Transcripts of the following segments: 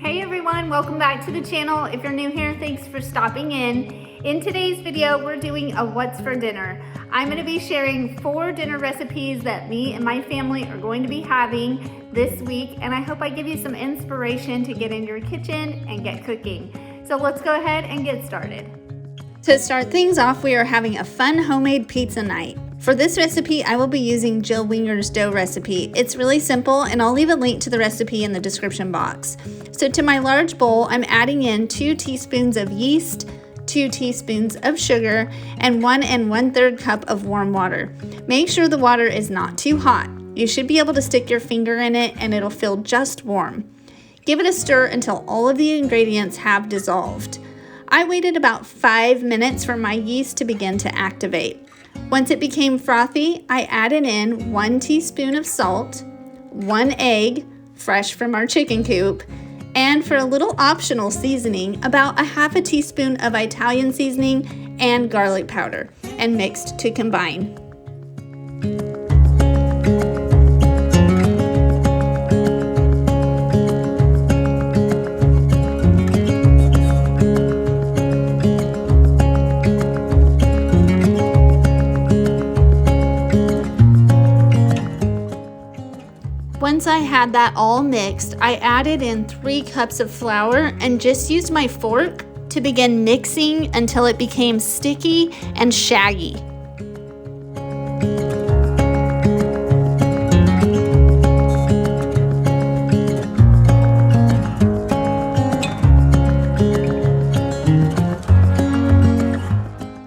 Hey everyone, welcome back to the channel. If you're new here, thanks for stopping in. In today's video, we're doing a what's for dinner. I'm going to be sharing 4 dinner recipes that me and my family are going to be having this week, and I hope I give you some inspiration to get in your kitchen and get cooking. So let's go ahead and get started. To start things off, we are having a fun homemade pizza night. For this recipe, I will be using Jill Winger's dough recipe. It's really simple, and I'll leave a link to the recipe in the description box. So to my large bowl, I'm adding in 2 teaspoons of yeast, 2 teaspoons of sugar, and 1 1/3 cup of warm water. Make sure the water is not too hot. You should be able to stick your finger in it and it'll feel just warm. Give it a stir until all of the ingredients have dissolved. I waited about 5 minutes for my yeast to begin to activate. Once it became frothy, I added in 1 teaspoon of salt, 1 egg, fresh from our chicken coop, and for a little optional seasoning, about 1/2 teaspoon of Italian seasoning and garlic powder, and mixed to combine. Once I had that all mixed, I added in 3 cups of flour and just used my fork to begin mixing until it became sticky and shaggy.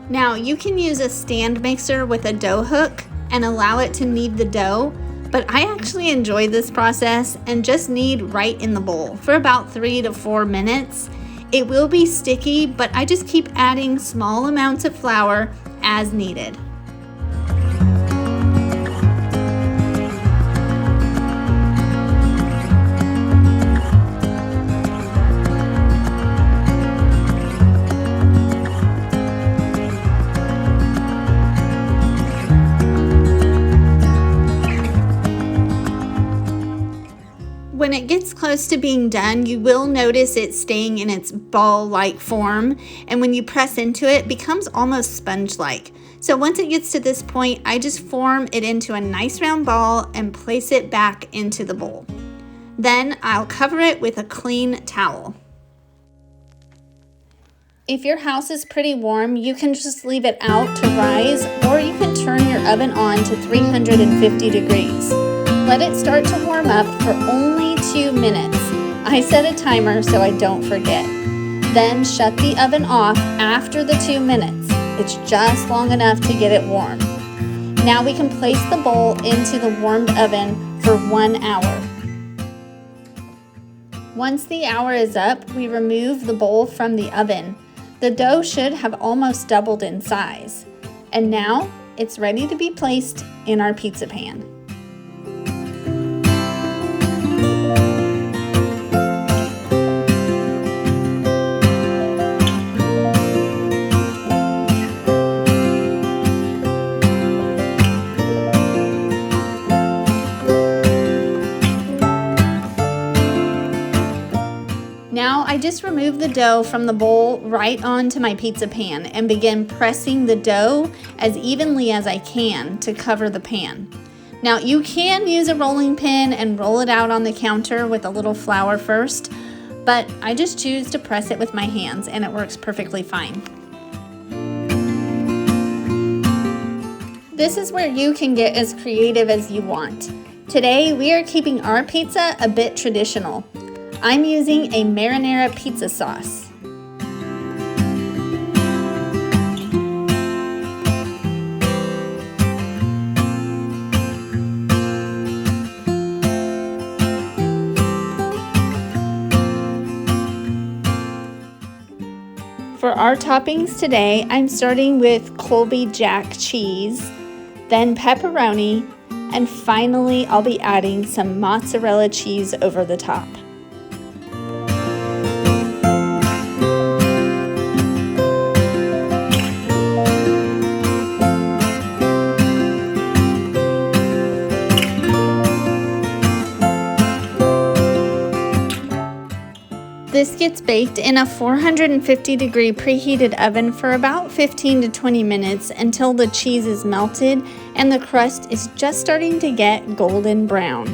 Now you can use a stand mixer with a dough hook and allow it to knead the dough, but I actually enjoy this process and just knead right in the bowl for about 3 to 4 minutes. It will be sticky, but I just keep adding small amounts of flour as needed. When it gets close to being done, you will notice it staying in its ball-like form, and when you press into it, it becomes almost sponge-like. So once it gets to this point, I just form it into a nice round ball and place it back into the bowl. Then I'll cover it with a clean towel. If your house is pretty warm, you can just leave it out to rise, or you can turn your oven on to 350 degrees. Let it start to warm up for only 2 minutes. I set a timer so I don't forget. Then shut the oven off after the 2 minutes. It's just long enough to get it warm. Now we can place the bowl into the warmed oven for 1 hour. Once the hour is up, we remove the bowl from the oven. The dough should have almost doubled in size. And now it's ready to be placed in our pizza pan. Now I just remove the dough from the bowl right onto my pizza pan and begin pressing the dough as evenly as I can to cover the pan. Now you can use a rolling pin and roll it out on the counter with a little flour first, but I just choose to press it with my hands and it works perfectly fine. This is where you can get as creative as you want. Today we are keeping our pizza a bit traditional. I'm using a marinara pizza sauce. For our toppings today, I'm starting with Colby Jack cheese, then pepperoni, and finally I'll be adding some mozzarella cheese over the top. This gets baked in a 450-degree preheated oven for about 15 to 20 minutes until the cheese is melted and the crust is just starting to get golden brown.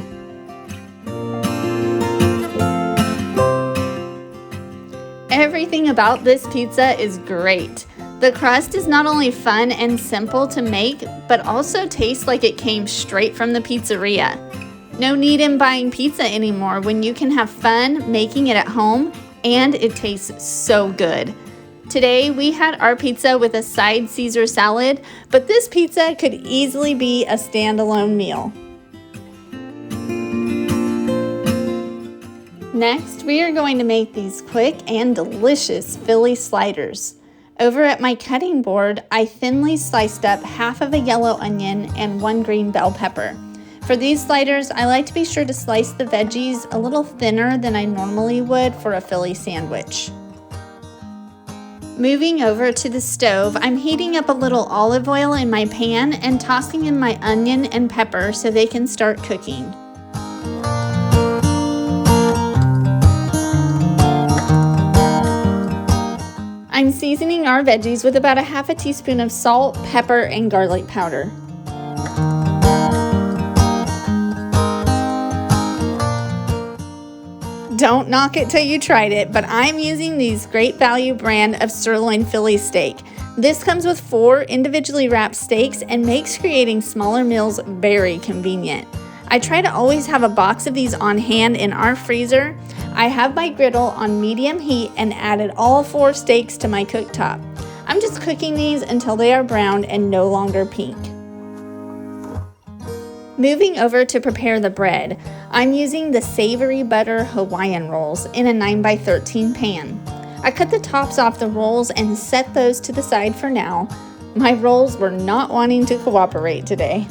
Everything about this pizza is great. The crust is not only fun and simple to make, but also tastes like it came straight from the pizzeria. No need in buying pizza anymore when you can have fun making it at home and it tastes so good. Today we had our pizza with a side Caesar salad, but this pizza could easily be a standalone meal. Next, we are going to make these quick and delicious Philly sliders. Over at my cutting board, I thinly sliced up half of a yellow onion and 1 green bell pepper. For these sliders, I like to be sure to slice the veggies a little thinner than I normally would for a Philly sandwich. Moving over to the stove, I'm heating up a little olive oil in my pan and tossing in my onion and pepper so they can start cooking. I'm seasoning our veggies with about a half a teaspoon of salt, pepper, and garlic powder. Don't knock it till you tried it, but I'm using these Great Value brand of sirloin Philly steak. This comes with 4 individually wrapped steaks and makes creating smaller meals very convenient. I try to always have a box of these on hand in our freezer. I have my griddle on medium heat and added all 4 steaks to my cooktop. I'm just cooking these until they are brown and no longer pink. Moving over to prepare the bread, I'm using the savory butter Hawaiian rolls in a 9x13 pan. I cut the tops off the rolls and set those to the side for now. My rolls were not wanting to cooperate today.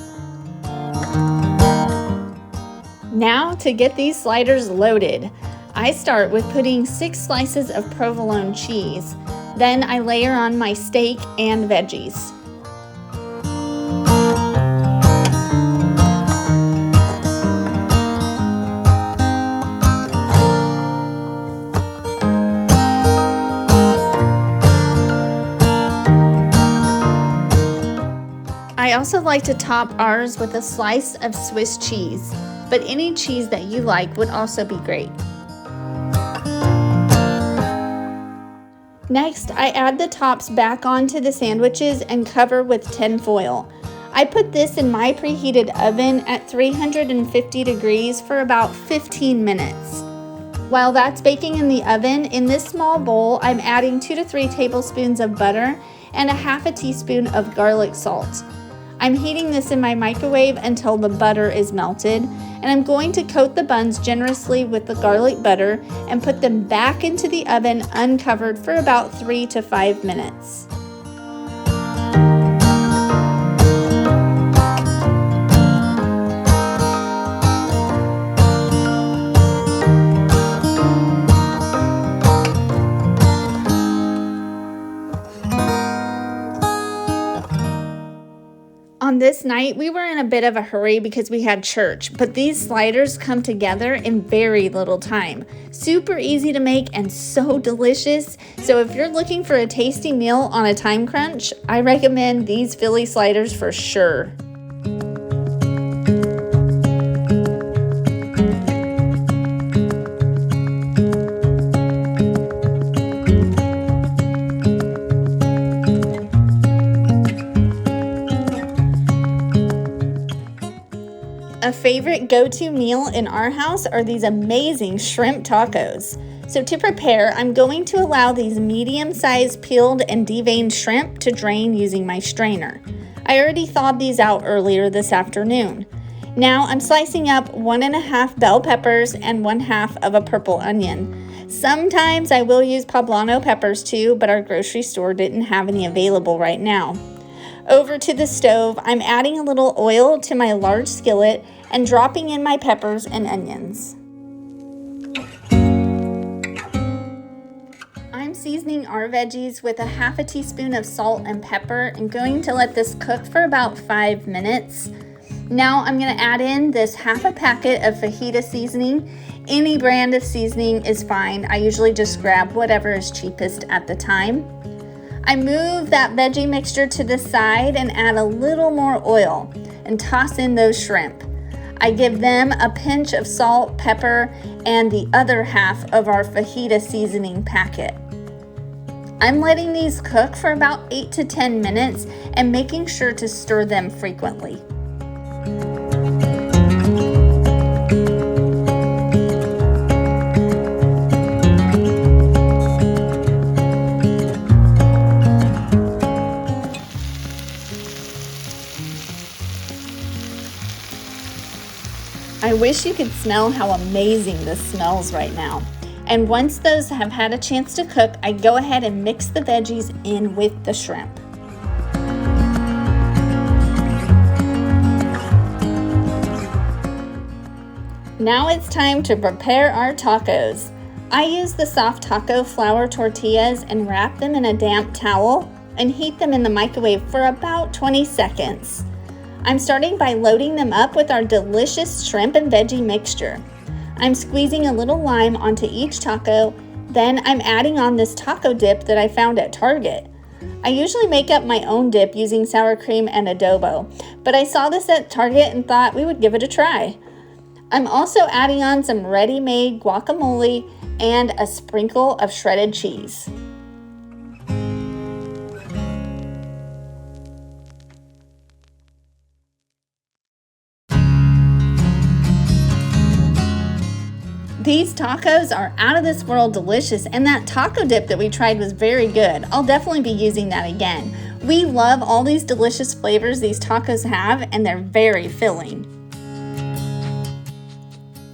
Now to get these sliders loaded. I start with putting 6 slices of provolone cheese. Then I layer on my steak and veggies. I also like to top ours with a slice of Swiss cheese, but any cheese that you like would also be great. Next, I add the tops back onto the sandwiches and cover with tin foil. I put this in my preheated oven at 350 degrees for about 15 minutes. While that's baking in the oven, in this small bowl, I'm adding 2 to 3 tablespoons of butter and a half a teaspoon of garlic salt. I'm heating this in my microwave until the butter is melted, and I'm going to coat the buns generously with the garlic butter and put them back into the oven uncovered for about 3 to 5 minutes. On this night, we were in a bit of a hurry because we had church, but these sliders come together in very little time. Super easy to make and so delicious. So if you're looking for a tasty meal on a time crunch, I recommend these Philly sliders for sure. A favorite go-to meal in our house are these amazing shrimp tacos. So to prepare, I'm going to allow these medium-sized peeled and deveined shrimp to drain using my strainer. I already thawed these out earlier this afternoon. Now I'm slicing up 1½ bell peppers and 1/2 of a purple onion. Sometimes I will use poblano peppers too, but our grocery store didn't have any available right now. Over to the stove, I'm adding a little oil to my large skillet and dropping in my peppers and onions. I'm seasoning our veggies with a half a teaspoon of salt and pepper and going to let this cook for about 5 minutes. Now I'm gonna add in this half a packet of fajita seasoning. Any brand of seasoning is fine. I usually just grab whatever is cheapest at the time. I move that veggie mixture to the side and add a little more oil and toss in those shrimp. I give them a pinch of salt, pepper, and the other half of our fajita seasoning packet. I'm letting these cook for about 8 to 10 minutes and making sure to stir them frequently. I wish you could smell how amazing this smells right now. And once those have had a chance to cook, I go ahead and mix the veggies in with the shrimp. Now it's time to prepare our tacos. I use the soft taco flour tortillas and wrap them in a damp towel and heat them in the microwave for about 20 seconds. I'm starting by loading them up with our delicious shrimp and veggie mixture. I'm squeezing a little lime onto each taco, then I'm adding on this taco dip that I found at Target. I usually make up my own dip using sour cream and adobo, but I saw this at Target and thought we would give it a try. I'm also adding on some ready-made guacamole and a sprinkle of shredded cheese. These tacos are out of this world delicious, and that taco dip that we tried was very good. I'll definitely be using that again. We love all these delicious flavors these tacos have, and they're very filling.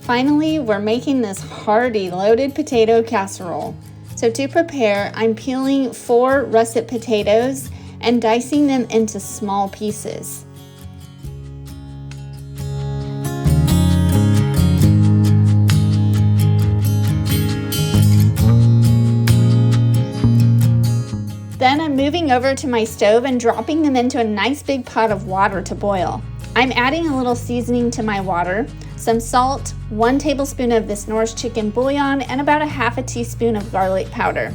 Finally, we're making this hearty loaded potato casserole. So to prepare, I'm peeling 4 russet potatoes and dicing them into small pieces. Then I'm moving over to my stove and dropping them into a nice big pot of water to boil. I'm adding a little seasoning to my water, some salt, 1 tablespoon of this Norse chicken bouillon, and about a half a teaspoon of garlic powder.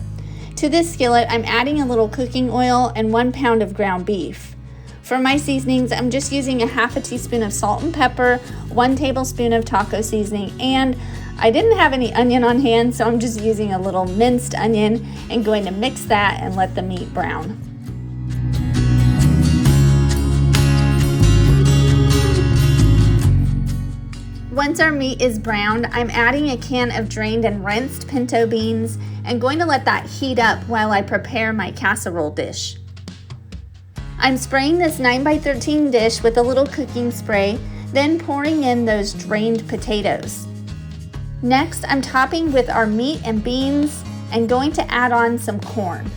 To this skillet, I'm adding a little cooking oil and 1 pound of ground beef. For my seasonings, I'm just using a half a teaspoon of salt and pepper, 1 tablespoon of taco seasoning, and I didn't have any onion on hand, so I'm just using a little minced onion and going to mix that and let the meat brown. Once our meat is browned, I'm adding a can of drained and rinsed pinto beans and going to let that heat up while I prepare my casserole dish. I'm spraying this 9x13 dish with a little cooking spray, then pouring in those drained potatoes. Next, I'm topping with our meat and beans and going to add on some corn.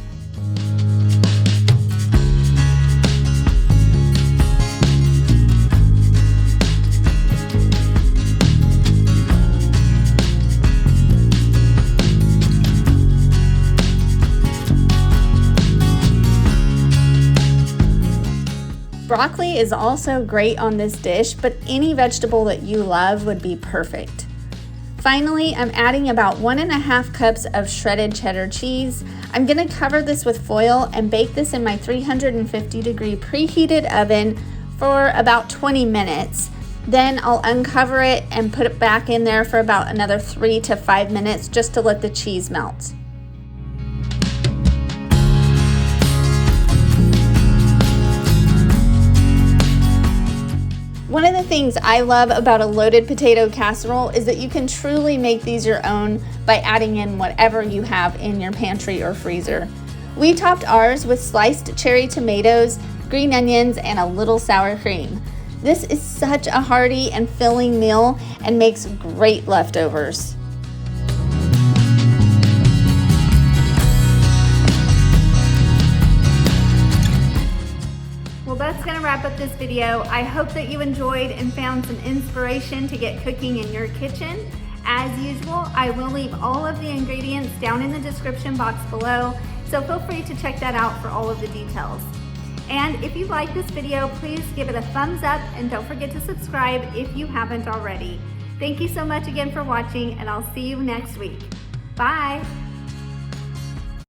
Broccoli is also great on this dish, but any vegetable that you love would be perfect. Finally, I'm adding about 1.5 cups of shredded cheddar cheese. I'm going to cover this with foil and bake this in my 350-degree preheated oven for about 20 minutes. Then I'll uncover it and put it back in there for about another 3 to 5 minutes just to let the cheese melt. One of the things I love about a loaded potato casserole is that you can truly make these your own by adding in whatever you have in your pantry or freezer. We topped ours with sliced cherry tomatoes, green onions, and a little sour cream. This is such a hearty and filling meal and makes great leftovers. That's going to wrap up this video. I hope that you enjoyed and found some inspiration to get cooking in your kitchen. As usual, I will leave all of the ingredients down in the description box below, so feel free to check that out for all of the details. And if you like this video, please give it a thumbs up and don't forget to subscribe if you haven't already. Thank you so much again for watching, and I'll see you next week. Bye.